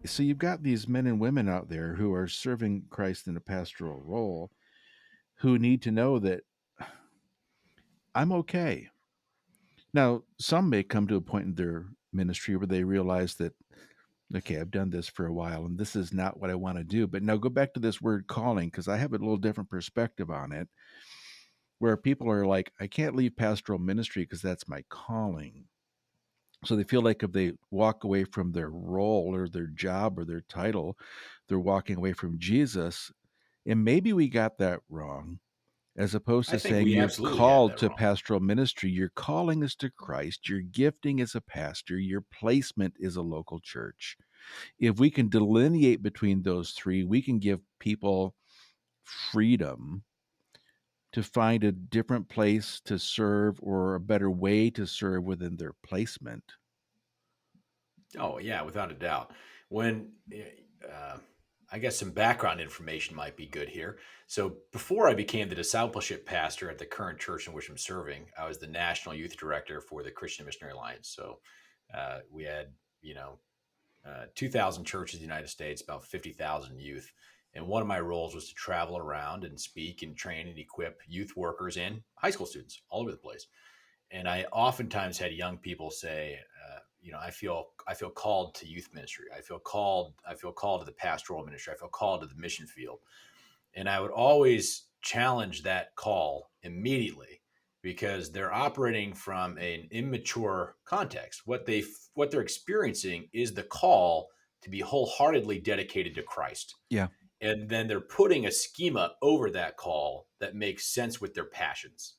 So you've got these men and women out there who are serving Christ in a pastoral role who need to know that I'm okay. Now, some may come to a point in their ministry where they realize that, okay, I've done this for a while and this is not what I want to do. But now go back to this word calling, because I have a little different perspective on it, where people are like, I can't leave pastoral ministry because that's my calling. So they feel like if they walk away from their role or their job or their title, they're walking away from Jesus. And maybe we got that wrong. As opposed I to think saying we you're absolutely have called that to wrong. pastoral ministry, your calling is to Christ, your gifting is a pastor, your placement is a local church. If we can delineate between those three, we can give people freedom to find a different place to serve or a better way to serve within their placement. Oh, yeah, without a doubt. When I guess some background information might be good here. So, before I became the discipleship pastor at the current church in which I'm serving, I was the national youth director for the Christian Missionary Alliance. So, we had, you know, 2,000 churches in the United States, about 50,000 youth. And one of my roles was to travel around and speak and train and equip youth workers and high school students all over the place. And I oftentimes had young people say, I feel called to youth ministry. I feel called to the pastoral ministry. I feel called to the mission field. And I would always challenge that call immediately because they're operating from an immature context. What they're experiencing is the call to be wholeheartedly dedicated to Christ. Yeah. And then they're putting a schema over that call that makes sense with their passions,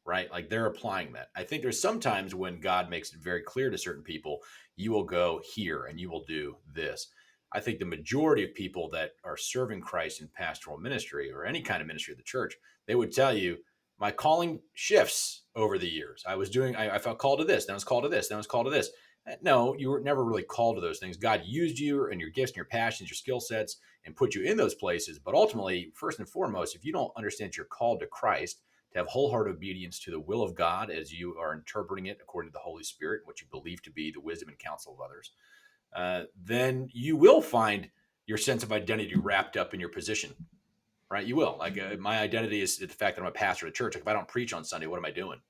right? Like they're applying that. I think there's sometimes when God makes it very clear to certain people, you will go here and you will do this. I think the majority of people that are serving Christ in pastoral ministry or any kind of ministry of the church, they would tell you, my calling shifts over the years. I felt called to this, then I was called to this, then I was called to this. No, you were never really called to those things. God used you and your gifts and your passions, your skill sets, and put you in those places. But ultimately, first and foremost, if you don't understand you're called to Christ, to have wholehearted obedience to the will of God as you are interpreting it according to the Holy Spirit, what you believe to be the wisdom and counsel of others, then you will find your sense of identity wrapped up in your position, right? You will. Like my identity is the fact that I'm a pastor at a church. Like if I don't preach on Sunday, what am I doing?